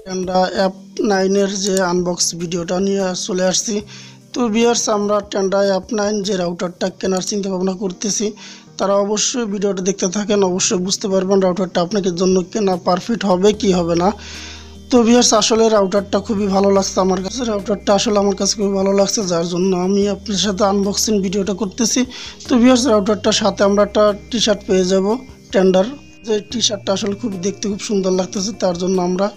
Tenda app 9 এর যে unbox ভিডিওটা নিয়ে চলে আসছি। তো ভিউয়ার্স, আমরা টেন্ডা অ্যাপ 9 যে রাউটারটা কেনার চিন্তা ভাবনা করতেছি, তারা অবশ্যই ভিডিওটা দেখতে থাকেন। অবশ্যই বুঝতে পারবেন রাউটারটা আপনাদের জন্য কেনা পারফেক্ট হবে কি হবে না। তো ভিউয়ার্স, আসলে রাউটারটা খুবই ভালো লাগছে আমার কাছে। রাউটারটা আসলে আমার কাছে খুবই ভালো লাগছে, যার জন্য আমি আপনার সাথে আনবক্সিং ভিডিওটা করতেছি। তো ভিউয়ার্স, রাউটারটার সাথে আমরা একটা টি শার্ট পেয়ে যাব টেন্ডার। যে টি শার্টটা আসলে খুব দেখতে খুব সুন্দর লাগতেছে, তার জন্য আমরা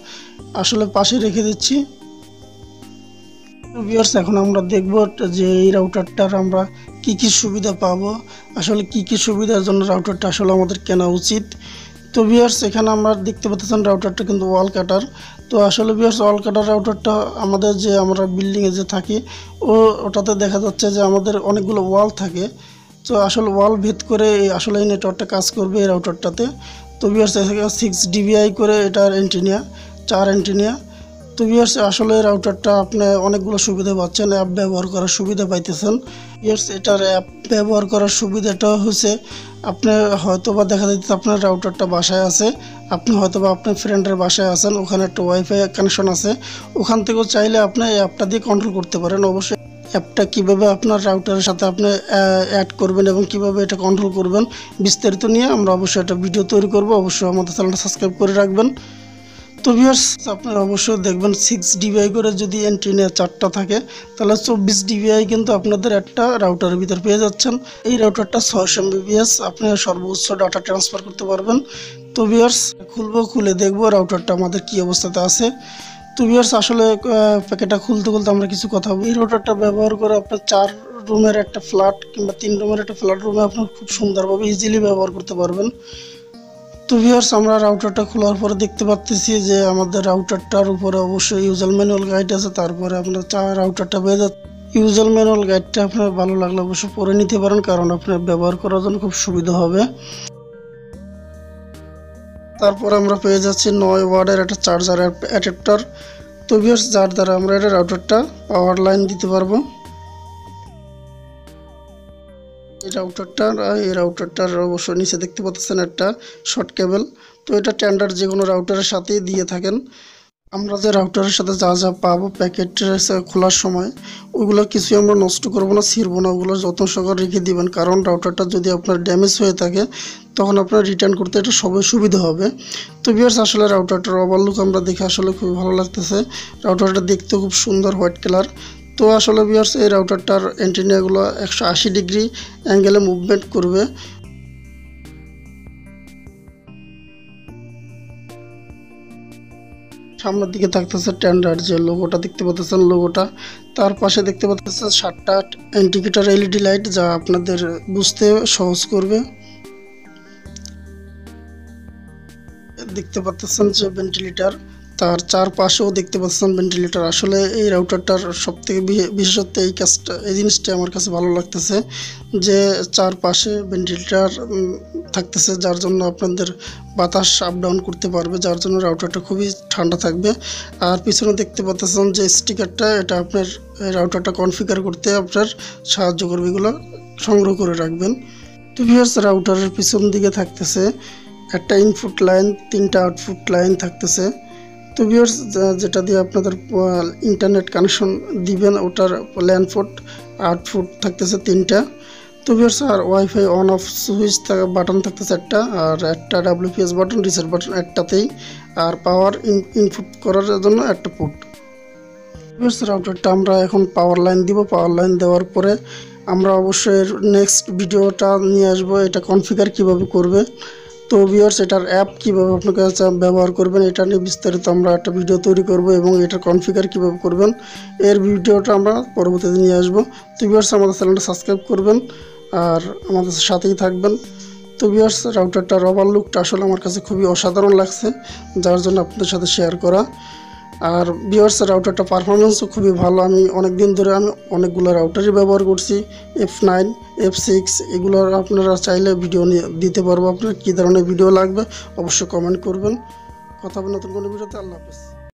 আসলে পাশে রেখে দিচ্ছি। ভিউয়ার্স, এখন আমরা দেখব যে এই রাউটারটার আমরা কি কি সুবিধা পাবো, আসলে কি কি সুবিধার জন্য রাউটারটা আসলে আমাদের কেনা উচিত। তো ভিউয়ার্স, এখানে আমরা দেখতে পাচ্ছেন রাউটারটা কিন্তু ওয়াল কাটার। তো আসলে ভিউয়ার্স, ওয়াল কাটার রাউটারটা আমাদের যে আমরা বিল্ডিংয়ে যে থাকি ওটাতে দেখা যাচ্ছে যে আমাদের অনেকগুলো ওয়াল থাকে। তো আসলে ওয়াল ভেদ করে আসলে এই নেটওয়ার্কটা কাজ করবে এই রাউটারটাতে। তো ভিউয়ার্স, 6 dBi করে এটার অ্যান্টেনা, 4 অ্যান্টেনা। তো ভিউয়ার্স, আসলে রাউটারটা আপনি অনেকগুলো সুবিধা পাচ্ছেন, অ্যাপ ব্যবহার করার সুবিধা পাইতেছেন। ভিউয়ার্স, এটার অ্যাপ ব্যবহার করার সুবিধাটা হচ্ছে আপনি হয়তোবা দেখা যাচ্ছে আপনার রাউটারটা বাসায় আছে, আপনি হয়তোবা আপনার ফ্রেন্ডের বাসায় আছেন, ওখানে একটা ওয়াইফাই কানেকশন আছে, ওখান থেকেও চাইলে আপনি এই অ্যাপটা দিয়ে কন্ট্রোল করতে পারেন। অবশ্যই অ্যাপটা কীভাবে আপনার রাউটারের সাথে আপনি অ্যাড করবেন এবং কিভাবে এটা কন্ট্রোল করবেন বিস্তারিত নিয়ে আমরা অবশ্যই একটা ভিডিও তৈরি করব। অবশ্যই আমাদের চ্যানেলটা সাবস্ক্রাইব করে রাখবেন। তো ভিউয়ার্স, আপনারা অবশ্যই দেখবেন 6 dBi করে যদি অ্যান্টেনা 4টা থাকে, তাহলে 24 dBi কিন্তু আপনাদের একটা রাউটারের ভিতর পেয়ে যাচ্ছেন। এই রাউটারটা 600 Mbps, আপনি সর্বোচ্চ ডাটা ট্রান্সফার করতে পারবেন। তো ভিউয়ার্স, খুলে দেখবো রাউটারটা আমাদের কি অবস্থাতে আছে। তো ভিউয়ার্স, আসলে প্যাকেটটা খুলতে আমরা কিছু কথা বলি। এই রাউটারটা ব্যবহার করে আপনার 4 রুমের একটা ফ্ল্যাট কিংবা 3 রুমের একটা ফ্ল্যাট রুমে আপনার খুব সুন্দরভাবে ইজিলি ব্যবহার করতে পারবেন। তো ভিউয়ার্স, আমরা রাউটারটা খোলার পরে দেখতে পাচ্ছি যে আমাদের রাউটারটার উপরে অবশ্যই ইউজার ম্যানুয়াল গাইড আছে। তারপরে আপনার রাউটারটা পেয়ে যাচ্ছে। ইউজার ম্যানুয়াল গাইডটা আপনার ভালো লাগলে অবশ্যই পড়ে নিতে পারেন, কারণ আপনার ব্যবহার করার জন্য খুব সুবিধা হবে। তারপর আমরা পেয়ে যাচ্ছি 9 ওয়াটের একটা চার্জার অ্যাডাপ্টার। তো ভিউয়ার্স, যার দ্বারা আমরা এটা রাউটারটা পাওয়ার লাইন দিতে পারবো। এই রাউটারটার অবশ্যই নিচে দেখতে পাচ্ছেন একটা শর্ট কেবল। তো এটা টেন্ডার যে কোনো রাউটারের সাথেই দিয়ে থাকেন। আমরা যে রাউটারের সাথে যা যা পাবো প্যাকেট খোলার সময়, ওইগুলো কিছুই আমরা নষ্ট করবো না, ছিঁড়বো না, ওগুলো যত্ন সহকারে রেখে দিবেন। কারণ রাউটারটা যদি আপনার ড্যামেজ হয়ে থাকে তখন আপনার রিটার্ন করতে এটা সবই সুবিধা হবে। তো ভিউয়ার্স, আসলে রাউটারটার ওভারলুক আমরা দেখে আসলে খুবই ভালো লাগতেছে। রাউটারটা দেখতে খুব সুন্দর, হোয়াইট কালার। তো আসলে ভিউয়ার্স, এই রাউটারটার অ্যান্টেনাগুলো 180 ডিগ্রি অ্যাঙ্গেলে মুভমেন্ট করবে। সামনের দিকে থাকতেছে টেন্ডার যে লোগোটা দেখতে পাচ্ছেন, লোগোটা। তার পাশে দেখতে পাচ্ছেন 7টা ইন্ডিকেটর এলইডি লাইট, যা আপনাদের বুঝতে সহজ করবে। দেখতে পাচ্ছেন যে ভেন্টিলেটর, তার চারপাশেও দেখতে পাচ্ছেন ভেন্টিলেটর। আসলে এই রাউটারটার সবথেকে বিশেষত্ব এই জিনিসটা আমার কাছে ভালো লাগতেছে যে চারপাশে ভেন্টিলেটর থাকতেছে, যার জন্য আপনাদের বাতাস আপ ডাউন করতে পারবে, যার জন্য রাউটারটা খুবই ঠান্ডা থাকবে। আর পিছনে দেখতে পাচ্ছেন যে স্টিকারটা, এটা আপনার রাউটারটা কনফিগার করতে আপনার সাহায্য করবে, এগুলো সংগ্রহ করে রাখবেন। তো ভিউয়ার্স, রাউটারের পিছন দিকে থাকতেছে একটা ইনপুট লাইন, 3টা আউটপুট লাইন থাকতেছে। তো ভিউয়ার্স, যেটা দিয়ে আপনাদের ইন্টারনেট কানেকশন দিবেন, ওটার ল্যান পোর্ট আউটপুট থাকতেছে 3টা। তো ভিউয়ার্স, আর WiFi on off switch button থাকতেছে একটা, আর একটা WPS বাটন, রিসেট বাটন একটাতেই, আর পাওয়ার ইনপুট করার জন্য একটা পোর্ট। ভিউয়ার্স, রাউটারটা আমরা এখন পাওয়ার লাইন দিব। পাওয়ার লাইন দেওয়ার পরে আমরা অবশ্যই নেক্সট ভিডিওটা নিয়ে আসবো এটা কনফিগার কিভাবে করবে। তো ভিউয়ার্স, এটার অ্যাপ কীভাবে আপনাকে ব্যবহার করবেন এটা নিয়ে বিস্তারিত আমরা একটা ভিডিও তৈরি করব, এবং এটার কনফিগার কীভাবে করবেন এর ভিডিওটা আমরা পরবর্তীতে নিয়ে আসবো। তো ভিউয়ার্স, আমাদের চ্যানেলটা সাবস্ক্রাইব করবেন আর আমাদের সাথেই থাকবেন। তো ভিউয়ার্স, রাউটারটার ওভারলুকটা আসলে আমার কাছে খুবই অসাধারণ লাগছে, যার জন্য আপনাদের সাথে শেয়ার করা। আর ভিউয়ার্স, রাউটারটা পারফরমেন্সও খুবই ভালো। আমি অনেক দিন ধরে অনেকগুলো রাউটারই ব্যবহার করছি, F9, F6, এগুলো আপনারা চাইলে ভিডিও নিয়ে দিতে পারবো। আপনার কী ধরনের ভিডিও লাগবে অবশ্যই কমেন্ট করবেন। কথা হবে নতুন কোনো ভিডিওতে। আল্লাহ হাফেজ।